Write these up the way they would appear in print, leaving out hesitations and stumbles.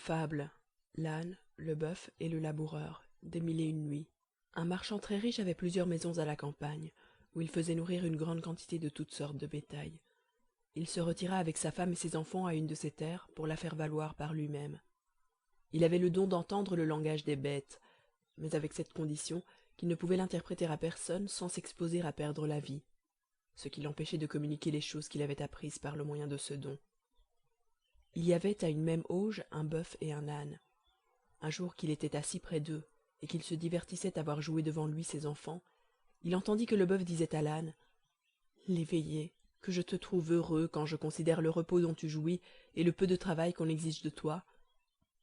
Fable. L'âne, le bœuf et le laboureur, des mille et une nuits. Un marchand très riche avait plusieurs maisons à la campagne, où il faisait nourrir une grande quantité de toutes sortes de bétail. Il se retira avec sa femme et ses enfants à une de ces terres, pour la faire valoir par lui-même. Il avait le don d'entendre le langage des bêtes, mais avec cette condition qu'il ne pouvait l'interpréter à personne sans s'exposer à perdre la vie, ce qui l'empêchait de communiquer les choses qu'il avait apprises par le moyen de ce don. Il y avait à une même auge un bœuf et un âne. Un jour qu'il était assis près d'eux, et qu'il se divertissait à voir jouer devant lui ses enfants, il entendit que le bœuf disait à l'âne: «L'éveillé, que je te trouve heureux quand je considère le repos dont tu jouis et le peu de travail qu'on exige de toi.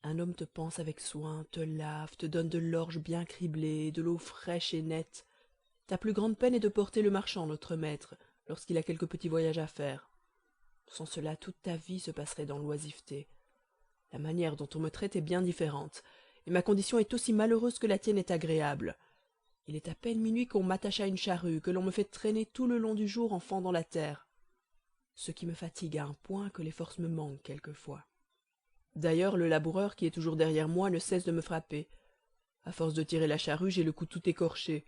Un homme te panse avec soin, te lave, te donne de l'orge bien criblée, de l'eau fraîche et nette. Ta plus grande peine est de porter le marchand, notre maître, lorsqu'il a quelque petit voyage à faire. Sans cela, toute ta vie se passerait dans l'oisiveté. La manière dont on me traite est bien différente, et ma condition est aussi malheureuse que la tienne est agréable. Il est à peine minuit qu'on m'attache à une charrue, que l'on me fait traîner tout le long du jour en fendant la terre, ce qui me fatigue à un point que les forces me manquent quelquefois. D'ailleurs, le laboureur qui est toujours derrière moi ne cesse de me frapper. À force de tirer la charrue, j'ai le cou tout écorché.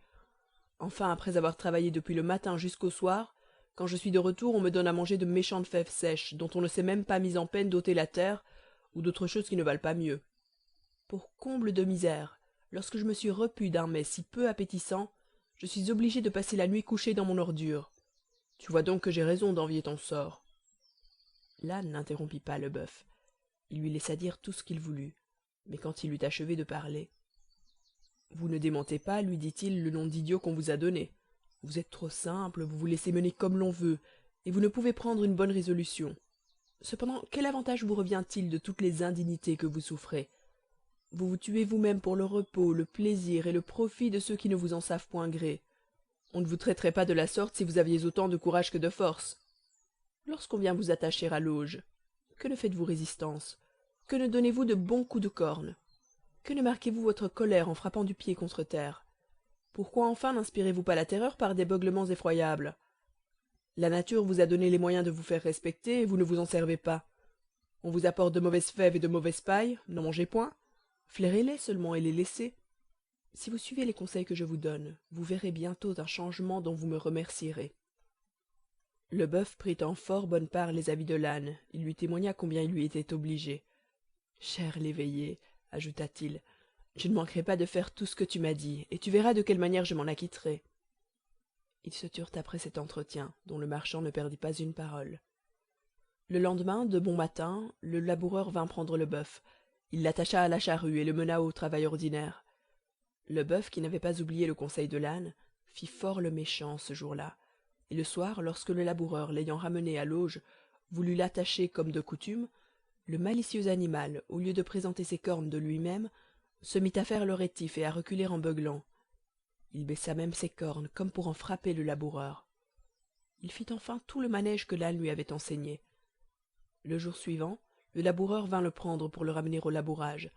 Enfin, après avoir travaillé depuis le matin jusqu'au soir, quand je suis de retour, on me donne à manger de méchantes fèves sèches, dont on ne s'est même pas mis en peine d'ôter la terre, ou d'autres choses qui ne valent pas mieux. Pour comble de misère, lorsque je me suis repu d'un mets si peu appétissant, je suis obligé de passer la nuit couché dans mon ordure. Tu vois donc que j'ai raison d'envier ton sort. L'âne n'interrompit pas le bœuf. Il lui laissa dire tout ce qu'il voulut, mais quand il eut achevé de parler: «Vous ne démentez pas, lui dit-il, le nom d'idiot qu'on vous a donné. Vous êtes trop simple, vous vous laissez mener comme l'on veut, et vous ne pouvez prendre une bonne résolution. Cependant, quel avantage vous revient-il de toutes les indignités que vous souffrez? Vous vous tuez vous-même pour le repos, le plaisir et le profit de ceux qui ne vous en savent point gré. On ne vous traiterait pas de la sorte si vous aviez autant de courage que de force. Lorsqu'on vient vous attacher à l'auge, que ne faites-vous résistance? Que ne donnez-vous de bons coups de corne? Que ne marquez-vous votre colère en frappant du pied contre terre? Pourquoi enfin n'inspirez-vous pas la terreur par des beuglements effroyables? La nature vous a donné les moyens de vous faire respecter, et vous ne vous en servez pas. On vous apporte de mauvaises fèves et de mauvaise paille, n'en mangez point. Flairez-les seulement et les laissez. Si vous suivez les conseils que je vous donne, vous verrez bientôt un changement dont vous me remercierez.» Le bœuf prit en fort bonne part les avis de l'âne. Il lui témoigna combien il lui était obligé. «Cher l'éveillé», ajouta-t-il, «je ne manquerai pas de faire tout ce que tu m'as dit, et tu verras de quelle manière je m'en acquitterai.» Ils se turent après cet entretien, dont le marchand ne perdit pas une parole. Le lendemain, de bon matin, le laboureur vint prendre le bœuf. Il l'attacha à la charrue et le mena au travail ordinaire. Le bœuf, qui n'avait pas oublié le conseil de l'âne, fit fort le méchant ce jour-là, et le soir, lorsque le laboureur, l'ayant ramené à l'auge, voulut l'attacher comme de coutume, le malicieux animal, au lieu de présenter ses cornes de lui-même, se mit à faire le rétif et à reculer en beuglant. Il baissa même ses cornes, comme pour en frapper le laboureur. Il fit enfin tout le manège que l'âne lui avait enseigné. Le jour suivant, le laboureur vint le prendre pour le ramener au labourage,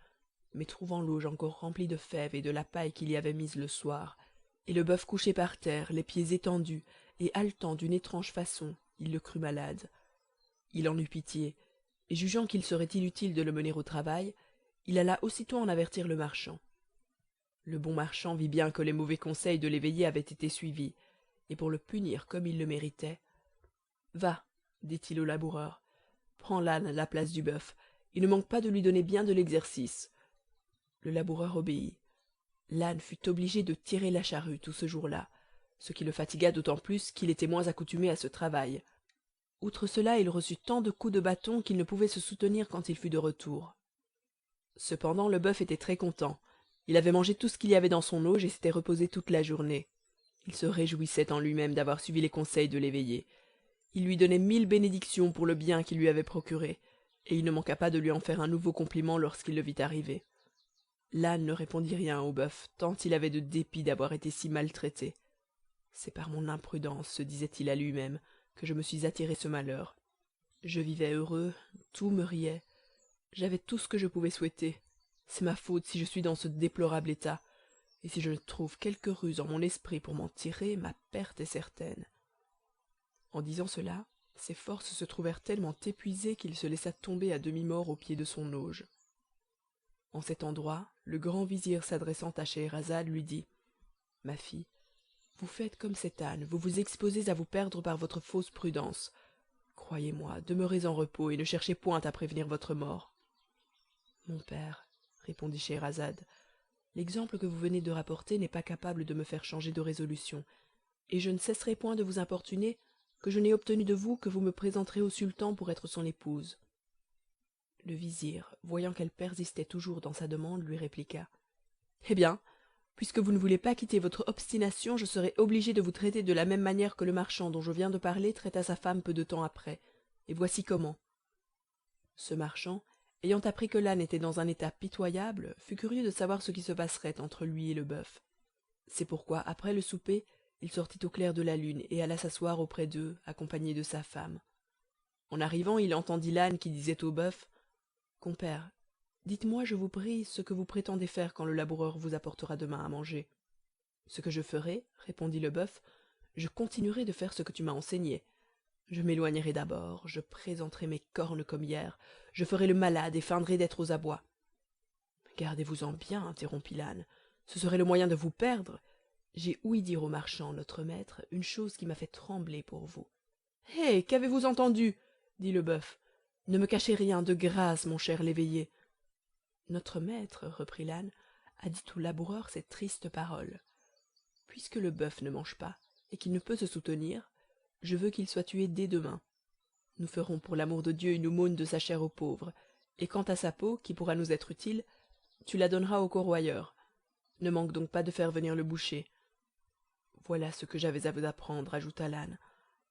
mais trouvant l'auge encore remplie de fèves et de la paille qu'il y avait mise le soir, et le bœuf couché par terre, les pieds étendus, et haletant d'une étrange façon, il le crut malade. Il en eut pitié, et jugeant qu'il serait inutile de le mener au travail, il alla aussitôt en avertir le marchand. Le bon marchand vit bien que les mauvais conseils de l'éveillé avaient été suivis, et pour le punir comme il le méritait: «Va», dit-il au laboureur, «prends l'âne à la place du bœuf, et ne manque pas de lui donner bien de l'exercice.» Le laboureur obéit. L'âne fut obligé de tirer la charrue tout ce jour-là, ce qui le fatigua d'autant plus qu'il était moins accoutumé à ce travail. Outre cela, il reçut tant de coups de bâton qu'il ne pouvait se soutenir quand il fut de retour. Cependant, le bœuf était très content. Il avait mangé tout ce qu'il y avait dans son auge et s'était reposé toute la journée. Il se réjouissait en lui-même d'avoir suivi les conseils de l'éveillé. Il lui donnait 1000 bénédictions pour le bien qu'il lui avait procuré, et il ne manqua pas de lui en faire un nouveau compliment lorsqu'il le vit arriver. L'âne ne répondit rien au bœuf, tant il avait de dépit d'avoir été si maltraité. «C'est par mon imprudence», se disait-il à lui-même, «que je me suis attiré ce malheur. Je vivais heureux, tout me riait. J'avais tout ce que je pouvais souhaiter. C'est ma faute si je suis dans ce déplorable état, et si je ne trouve quelque ruse en mon esprit pour m'en tirer, ma perte est certaine.» En disant cela, ses forces se trouvèrent tellement épuisées qu'il se laissa tomber à demi-mort au pied de son auge. En cet endroit, le grand vizir s'adressant à Scheherazade lui dit: Ma fille, vous faites comme cet âne, vous vous exposez à vous perdre par votre fausse prudence. Croyez-moi, demeurez en repos et ne cherchez point à prévenir votre mort. Mon père, répondit Scheherazade, l'exemple que vous venez de rapporter n'est pas capable de me faire changer de résolution, et je ne cesserai point de vous importuner que je n'ai obtenu de vous que vous me présenterez au sultan pour être son épouse. Le vizir, voyant qu'elle persistait toujours dans sa demande, lui répliqua: Eh bien, puisque vous ne voulez pas quitter votre obstination, je serai obligé de vous traiter de la même manière que le marchand dont je viens de parler traita sa femme peu de temps après, et voici comment. Ce marchand, ayant appris que l'âne était dans un état pitoyable, fut curieux de savoir ce qui se passerait entre lui et le bœuf. C'est pourquoi, après le souper, il sortit au clair de la lune et alla s'asseoir auprès d'eux, accompagné de sa femme. En arrivant, il entendit l'âne qui disait au bœuf: Compère, dites-moi, je vous prie, ce que vous prétendez faire quand le laboureur vous apportera demain à manger. Ce que je ferai, répondit le bœuf, je continuerai de faire ce que tu m'as enseigné. Je m'éloignerai d'abord, je présenterai mes cornes comme hier, je ferai le malade et feindrai d'être aux abois. Gardez-vous-en bien, interrompit l'âne, ce serait le moyen de vous perdre. J'ai ouï dire au marchand, notre maître, une chose qui m'a fait trembler pour vous. Hé, qu'avez-vous entendu? Dit le bœuf. Ne me cachez rien, de grâce, mon cher l'éveillé. Notre maître, reprit l'âne, a dit au laboureur ces tristes paroles: Puisque le bœuf ne mange pas, et qu'il ne peut se soutenir, je veux qu'il soit tué dès demain. Nous ferons pour l'amour de Dieu une aumône de sa chair aux pauvres, et quant à sa peau, qui pourra nous être utile, tu la donneras au corroyeur. Ne manque donc pas de faire venir le boucher. Voilà ce que j'avais à vous apprendre, ajouta l'âne.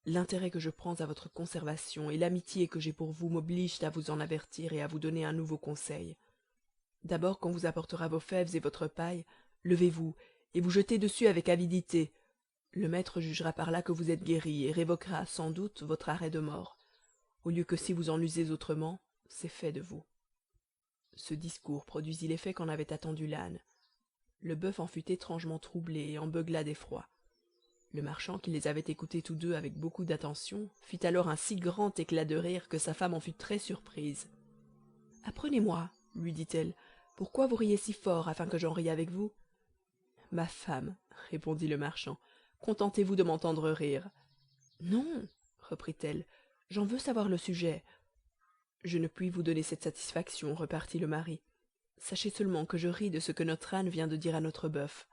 L'intérêt que je prends à votre conservation et l'amitié que j'ai pour vous m'obligent à vous en avertir et à vous donner un nouveau conseil. D'abord, quand vous apportera vos fèves et votre paille, levez-vous et vous jetez dessus avec avidité. Le maître jugera par là que vous êtes guéri et révoquera sans doute votre arrêt de mort, au lieu que si vous en usez autrement, c'est fait de vous. Ce discours produisit l'effet qu'en avait attendu l'âne. Le bœuf en fut étrangement troublé et en beugla d'effroi. Le marchand, qui les avait écoutés tous deux avec beaucoup d'attention, fit alors un si grand éclat de rire que sa femme en fut très surprise. Apprenez-moi, lui dit-elle, pourquoi vous riez si fort, afin que j'en rie avec vous. Ma femme, répondit le marchand, contentez-vous de m'entendre rire. Non, reprit-elle, j'en veux savoir le sujet. Je ne puis vous donner cette satisfaction, repartit le mari. Sachez seulement que je ris de ce que notre âne vient de dire à notre bœuf.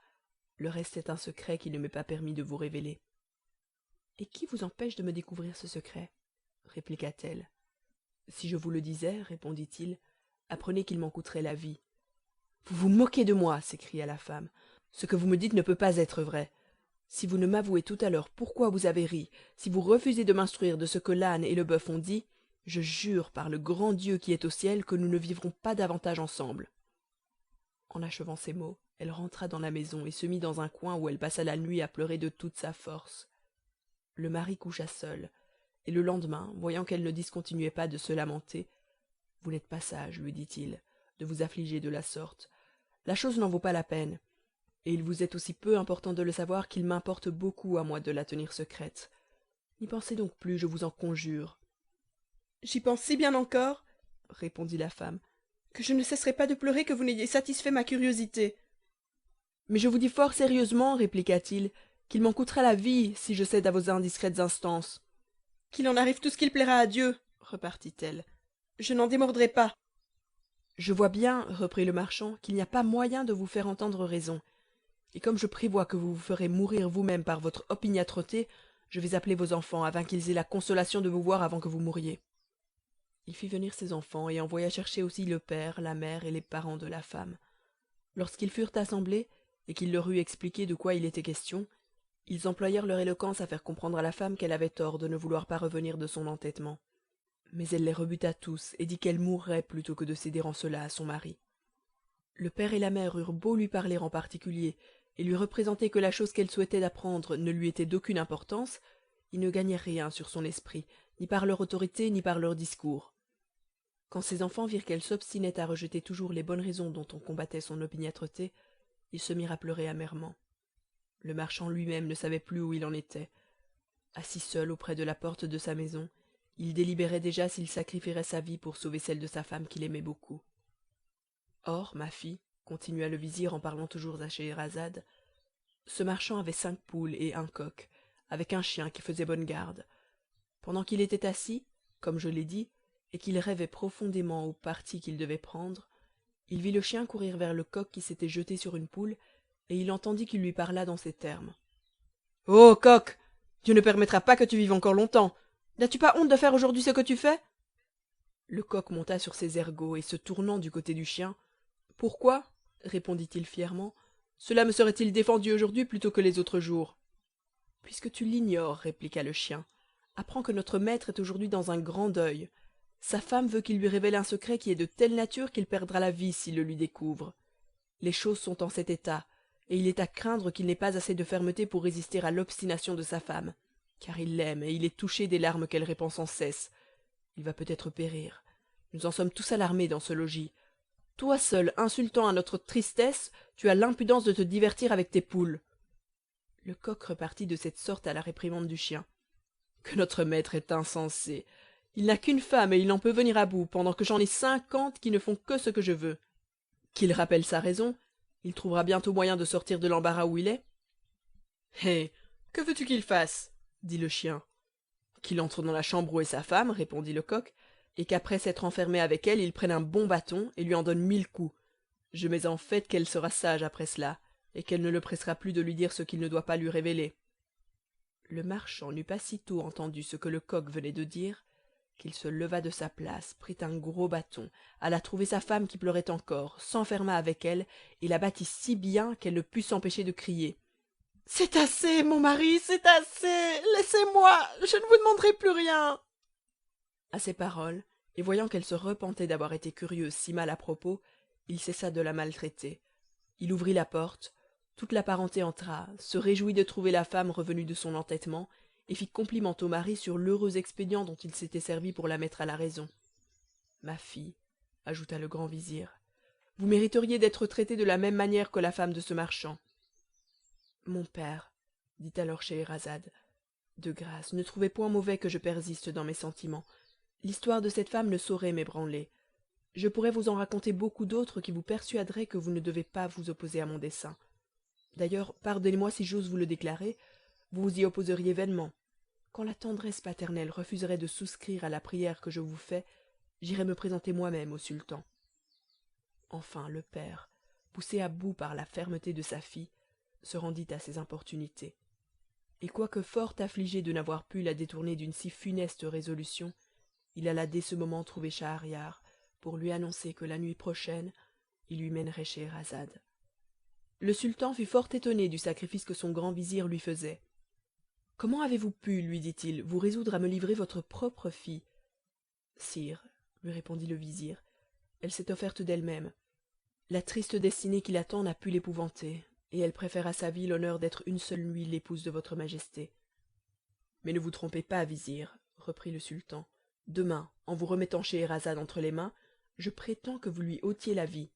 Le reste est un secret qu'il ne m'est pas permis de vous révéler. Et qui vous empêche de me découvrir ce secret? Répliqua-t-elle. Si je vous le disais, répondit-il, apprenez qu'il m'en coûterait la vie. Vous vous moquez de moi, s'écria la femme. Ce que vous me dites ne peut pas être vrai. Si vous ne m'avouez tout à l'heure pourquoi vous avez ri, si vous refusez de m'instruire de ce que l'âne et le bœuf ont dit, je jure par le grand Dieu qui est au ciel que nous ne vivrons pas davantage ensemble. En achevant ces mots, elle rentra dans la maison et se mit dans un coin où elle passa la nuit à pleurer de toute sa force. Le mari coucha seul, et le lendemain, voyant qu'elle ne discontinuait pas de se lamenter, vous n'êtes pas sage, lui dit-il, de vous affliger de la sorte. La chose n'en vaut pas la peine, et il vous est aussi peu important de le savoir qu'il m'importe beaucoup à moi de la tenir secrète. N'y pensez donc plus, je vous en conjure. J'y pense si bien encore, répondit la femme, que je ne cesserai pas de pleurer que vous n'ayez satisfait ma curiosité. Mais je vous dis fort sérieusement, répliqua-t-il, qu'il m'en coûtera la vie si je cède à vos indiscrètes instances. Qu'il en arrive tout ce qu'il plaira à Dieu, repartit-elle. Je n'en démordrai pas. Je vois bien, reprit le marchand, qu'il n'y a pas moyen de vous faire entendre raison, et comme je prévois que vous vous ferez mourir vous-même par votre opiniâtreté, je vais appeler vos enfants, afin qu'ils aient la consolation de vous voir avant que vous mouriez. Il fit venir ses enfants, et envoya chercher aussi le père, la mère et les parents de la femme. Lorsqu'ils furent assemblés, et qu'il leur eut expliqué de quoi il était question, ils employèrent leur éloquence à faire comprendre à la femme qu'elle avait tort de ne vouloir pas revenir de son entêtement. Mais elle les rebuta tous, et dit qu'elle mourrait plutôt que de céder en cela à son mari. Le père et la mère eurent beau lui parler en particulier, et lui représenter que la chose qu'elle souhaitait d'apprendre ne lui était d'aucune importance, ils ne gagnèrent rien sur son esprit, ni par leur autorité, ni par leur discours. Quand ses enfants virent qu'elle s'obstinait à rejeter toujours les bonnes raisons dont on combattait son opiniâtreté, ils se mirent à pleurer amèrement. Le marchand lui-même ne savait plus où il en était. Assis seul auprès de la porte de sa maison, il délibérait déjà s'il sacrifierait sa vie pour sauver celle de sa femme qu'il aimait beaucoup. Or, ma fille, continua le vizir en parlant toujours à Scheherazade, ce marchand avait 5 poules et un coq, avec un chien qui faisait bonne garde. Pendant qu'il était assis, comme je l'ai dit, et qu'il rêvait profondément au parti qu'il devait prendre, il vit le chien courir vers le coq qui s'était jeté sur une poule, et il entendit qu'il lui parla dans ces termes: «Ô coq, Dieu ne permettra pas que tu vives encore longtemps. N'as-tu pas honte de faire aujourd'hui ce que tu fais?» Le coq monta sur ses ergots, et se tournant du côté du chien: «Pourquoi?» répondit-il fièrement, «cela me serait-il défendu aujourd'hui plutôt que les autres jours?» «Puisque tu l'ignores», répliqua le chien, «apprends que notre maître est aujourd'hui dans un grand deuil. Sa femme veut qu'il lui révèle un secret qui est de telle nature qu'il perdra la vie s'il le lui découvre. Les choses sont en cet état, et il est à craindre qu'il n'ait pas assez de fermeté pour résister à l'obstination de sa femme, car il l'aime, et il est touché des larmes qu'elle répand sans cesse. Il va peut-être périr. Nous en sommes tous alarmés dans ce logis. Toi seul, insultant à notre tristesse, tu as l'impudence de te divertir avec tes poules.» Le coq repartit de cette sorte à la réprimande du chien: «Que notre maître est insensé. Il n'a qu'une femme, et il n'en peut venir à bout, pendant que j'en ai 50 qui ne font que ce que je veux. Qu'il rappelle sa raison, il trouvera bientôt moyen de sortir de l'embarras où il est.» «Eh, que veux-tu qu'il fasse?» dit le chien. «Qu'il entre dans la chambre où est sa femme», répondit le coq, «et qu'après s'être enfermé avec elle, il prenne un bon bâton, et lui en donne 1000 coups. Je mets en fait qu'elle sera sage après cela, et qu'elle ne le pressera plus de lui dire ce qu'il ne doit pas lui révéler.» Le marchand n'eut pas sitôt entendu ce que le coq venait de dire, qu'il se leva de sa place, prit un gros bâton, alla trouver sa femme qui pleurait encore, s'enferma avec elle, et la battit si bien qu'elle ne put s'empêcher de crier: «C'est assez, mon mari, c'est assez. Laissez-moi, je ne vous demanderai plus rien.» À ces paroles, et voyant qu'elle se repentait d'avoir été curieuse si mal à propos, il cessa de la maltraiter. Il ouvrit la porte, toute la parenté entra, se réjouit de trouver la femme revenue de son entêtement, et fit compliment au mari sur l'heureux expédient dont il s'était servi pour la mettre à la raison. «Ma fille», ajouta le grand vizir, «vous mériteriez d'être traitée de la même manière que la femme de ce marchand.» «Mon père», dit alors Scheherazade, «de grâce, ne trouvez point mauvais que je persiste dans mes sentiments. L'histoire de cette femme ne saurait m'ébranler. Je pourrais vous en raconter beaucoup d'autres qui vous persuaderaient que vous ne devez pas vous opposer à mon dessein. D'ailleurs, pardonnez-moi si j'ose vous le déclarer, vous vous y opposeriez vainement. Quand la tendresse paternelle refuserait de souscrire à la prière que je vous fais, j'irai me présenter moi-même au sultan.» Enfin le père, poussé à bout par la fermeté de sa fille, se rendit à ses importunités, et quoique fort affligé de n'avoir pu la détourner d'une si funeste résolution, il alla dès ce moment trouver Schahriar pour lui annoncer que la nuit prochaine il lui mènerait Scheherazade. Le sultan fut fort étonné du sacrifice que son grand vizir lui faisait. «Comment avez-vous pu, lui dit-il, vous résoudre à me livrer votre propre fille?» «Sire», lui répondit le vizir, «elle s'est offerte d'elle-même. La triste destinée qui l'attend n'a pu l'épouvanter, et elle préfère à sa vie l'honneur d'être une seule nuit l'épouse de votre majesté.» «Mais ne vous trompez pas, vizir», reprit le sultan. «Demain, en vous remettant Scheherazade entre les mains, je prétends que vous lui ôtiez la vie.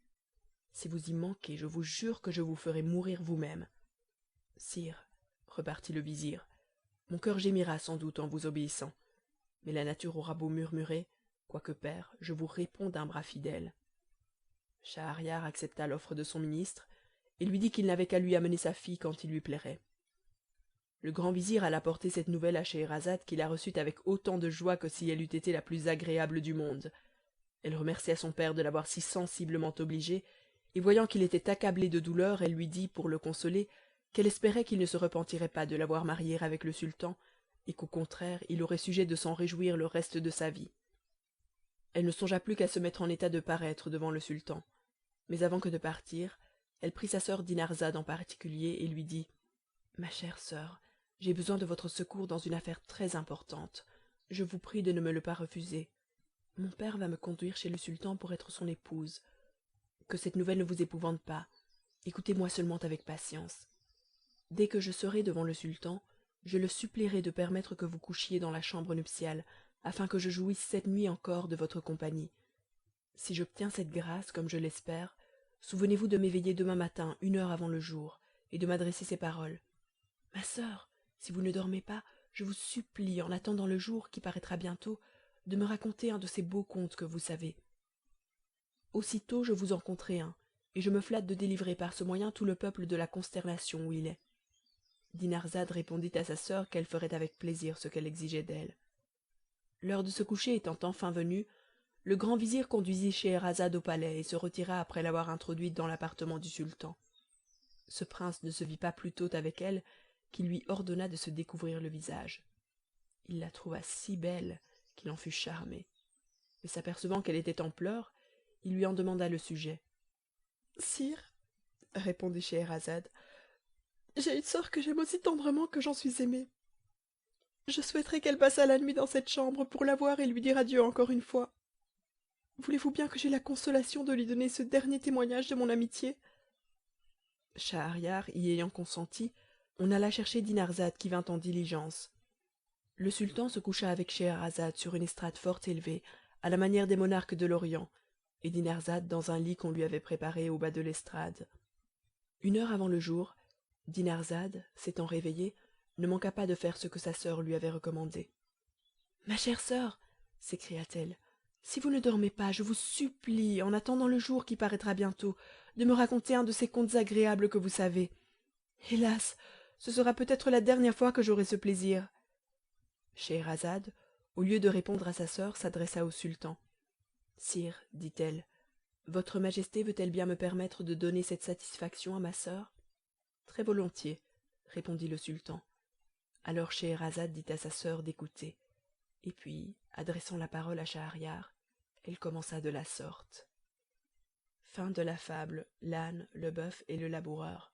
Si vous y manquez, je vous jure que je vous ferai mourir vous-même.» «Sire», repartit le vizir, «mon cœur gémira sans doute en vous obéissant, mais la nature aura beau murmurer, quoique père, je vous réponds d'un bras fidèle.» Schahriar accepta l'offre de son ministre, et lui dit qu'il n'avait qu'à lui amener sa fille quand il lui plairait. Le grand vizir alla porter cette nouvelle à Scheherazade, qui la reçut avec autant de joie que si elle eût été la plus agréable du monde. Elle remercia son père de l'avoir si sensiblement obligée, et voyant qu'il était accablé de douleur, elle lui dit, pour le consoler, qu'elle espérait qu'il ne se repentirait pas de l'avoir marié avec le sultan, et qu'au contraire il aurait sujet de s'en réjouir le reste de sa vie. Elle ne songea plus qu'à se mettre en état de paraître devant le sultan, mais avant que de partir, elle prit sa sœur Dinarzade en particulier, et lui dit: «Ma chère sœur, j'ai besoin de votre secours dans une affaire très importante. Je vous prie de ne me le pas refuser. Mon père va me conduire chez le sultan pour être son épouse. Que cette nouvelle ne vous épouvante pas. Écoutez-moi seulement avec patience. Dès que je serai devant le sultan, je le supplierai de permettre que vous couchiez dans la chambre nuptiale, afin que je jouisse cette nuit encore de votre compagnie. Si j'obtiens cette grâce, comme je l'espère, souvenez-vous de m'éveiller demain matin 1 heure avant le jour, et de m'adresser ces paroles: Ma sœur, si vous ne dormez pas, je vous supplie, en attendant le jour qui paraîtra bientôt, de me raconter un de ces beaux contes que vous savez. aussitôt je vous en conterai un, et je me flatte de délivrer par ce moyen tout le peuple de la consternation où il est. Dinarzade répondit à sa sœur qu'elle ferait avec plaisir ce qu'elle exigeait d'elle. L'heure de se coucher étant enfin venue, le grand vizir conduisit Scheherazade au palais et se retira après l'avoir introduite dans l'appartement du sultan. Ce prince ne se vit pas plus tôt avec elle qu'il lui ordonna de se découvrir le visage. Il la trouva si belle qu'il en fut charmé, mais s'apercevant qu'elle était en pleurs, il lui en demanda le sujet. Sire, répondit Scheherazade, j'ai une sœur que j'aime aussi tendrement que j'en suis aimée. Je souhaiterais qu'elle passât la nuit dans cette chambre pour la voir et lui dire adieu encore une fois. Voulez-vous bien que j'aie la consolation de lui donner ce dernier témoignage de mon amitié? Schahriar y ayant consenti, on alla chercher Dinarzade qui vint en diligence. Le sultan se coucha avec Scheherazade sur une estrade fort élevée, à la manière des monarques de l'Orient, et Dinarzade dans un lit qu'on lui avait préparé au bas de l'estrade. 1 heure avant le jour, Dinarzade, s'étant réveillée, ne manqua pas de faire ce que sa sœur lui avait recommandé. Ma chère sœur, s'écria-t-elle, si vous ne dormez pas, je vous supplie, en attendant le jour qui paraîtra bientôt, de me raconter un de ces contes agréables que vous savez. Hélas, ce sera peut-être la dernière fois que j'aurai ce plaisir. Scheherazade, au lieu de répondre à sa sœur, s'adressa au sultan. Sire, dit-elle, votre majesté veut-elle bien me permettre de donner cette satisfaction à ma sœur? Très volontiers, répondit le sultan. Alors Scheherazade dit à sa sœur d'écouter, et puis, adressant la parole à Schahriar, elle commença de la sorte. Fin de la fable. L'âne, le bœuf et le laboureur.